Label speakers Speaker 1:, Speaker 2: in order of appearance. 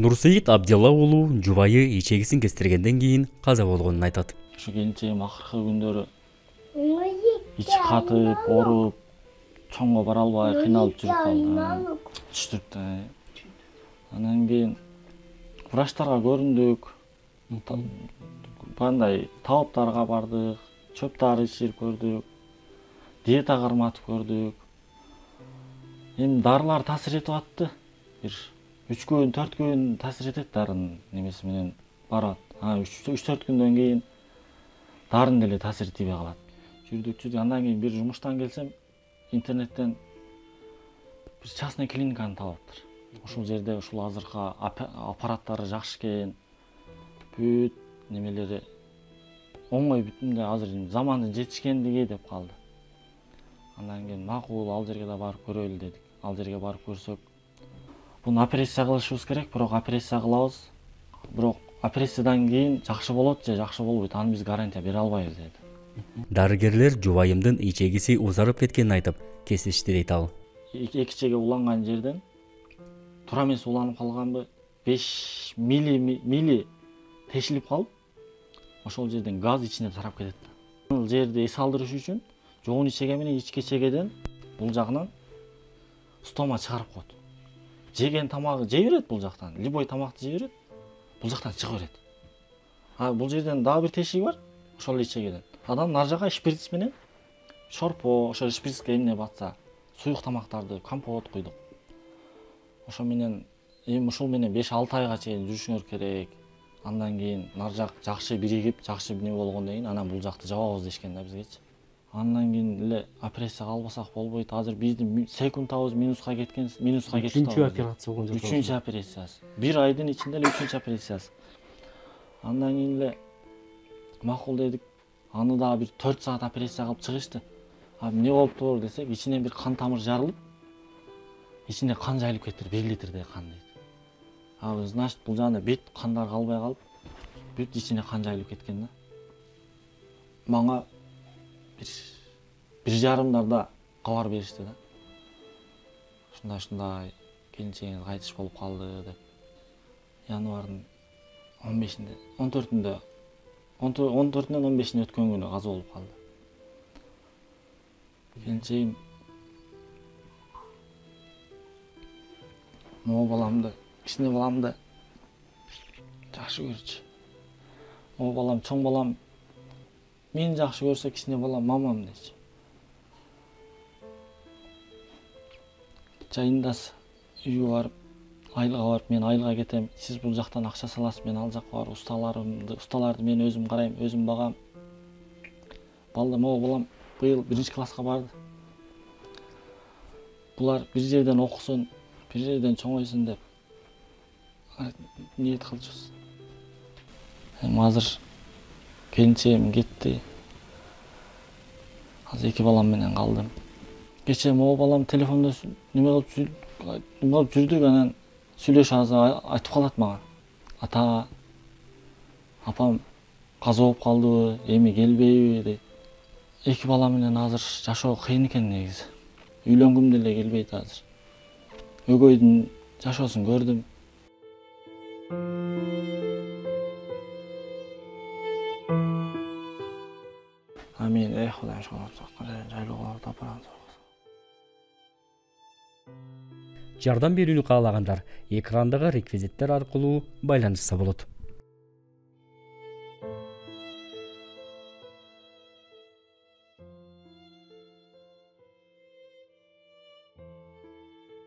Speaker 1: Нурсейит Абдилла уулу жубайы ичегисин кестиргенден кийин каза болгонун айтат.
Speaker 2: Ошо келинчегим акыркы күндөрү ичи катып, ооруп, чоңго бара албай кыйналып жүрүп калды. Түштүктө. Анан кийин врачтарга көрүндүк. Кандай табыптарга бардык, чөп дары ичирип көрдүк, диета карматып көрдүк. Эми дарылар таасир этип атты. Бир 3 күн, 4 күн таасир этет дарынын немеси менен барат. 3-4 күндөн кийин дарын деле таасир этпей калат. Жүрдүк. Андан кийин бир жумуштан келсем, интернеттен бир частный клиниканы таап атыр. Ушул жерде ушул азыркы аппараттары жакшы экен. Бүт немелери оңой бүтүндө азыр замандын жетишкендиги деп калды. Андан кийин макул ал жерге да барып көрөлү дедик. Ал жерге барып көрсөк, буну операция кылышыбыз керек, бирок операция кылабыз. Бирок операциядан кийин жакшы болот же жакшы болбойт, аны биз гарантия бере албайбыз деди.
Speaker 1: Дарыгерлер жубайымдын ичегиси узарып кеткенин айтып, кесишти дейт ал.
Speaker 2: Эки ичеге уланган жерден туура эмес уланып калганбы, 5 мили тешилип калып, ошол жерден газ ичине тарап кетет. Бул жерди эс алдырыш үчүн жогун ичеге менен ички ичегеден бул жагынан стома чыгарып коет. Жеген тамагы жей берет бул жактан, любой тамакты жей берет, бул жактан чыга берет. Бул жерден дагы бир тешиги бар, ошол ичегеден. Анан нар жака шприц менен шорпо, ошо шприцке эмне батса, суюк тамактарды, компот куйдук. Ошо менен эми ушул менен 5-6 айга чейин жүрүшүңөр керек. Андан кийин нар жак жакшы биригип, жакшы эмне болгондон кийин анан бул жакты жабабыз дешкен да бизгечи. Андан кийин эле операция кылбасак болбойт. Азыр биздин секундтабыз минуска кеткен, минуска кетип атабыз.
Speaker 3: 3-чү операция болгон жок.
Speaker 2: 3-чү операциясы. 1 айдын ичинде эле 3-чү операциясы. Андан кийин эле макул дедик. Аны да бир 4 саат операция кылып чыгышты. Эмне болуптур десек, ичинен бир кан тамыр жарылып, ичине кан жайылып кетти, 1 литрдей кан дейт. Значит, бул жагында бет кандар калбай калып, бүт ичине кан жайылып кеткен да. Мага бир жарымдарда кабар беришти да. Ушундай келинчегиңиз кайтыш болуп калды деп. Январдын 15-inde, 14-ünde, 14-ünөн 15-ine өткөн күнү каза болуп калды. Келинчегим могу баламды, кичине баламды жакшы көрчү. Могу балам, чоң балам мени жакшы көрсө, кичине балам мамам дечи. Жайында үйгө барып, айылга барып, мен айылга кетем, сиз бул жактан акча саласыз, мен ал жакка барып, усталарды мен өзүм карайм, өзүм багам. Могу балам быйыл 1-класска барды. Булар бир жерден окусун, бир жерден чоңойсун деп ниет кылчубуз. Азыр келинчегим кетти. Азыр 2 балам менен калдым. Кече могу балам телефондо неме кылып жүрдүк, анан сүйлөшүп азыр айтып калат мага. Ата, апам каза болуп калдыбы, эми келбейби дейт. 2 бала менен азыр жашоо кыйын экен негизи. Үйлөнгүм деле келбейт азыр. Өгөйдүн жашоосун көрдүм. Амин, Кудайым жайлоо тапырам.
Speaker 1: Жардам берүүнү каалагандар экрандагы реквизиттер аркылуу байланышса болот.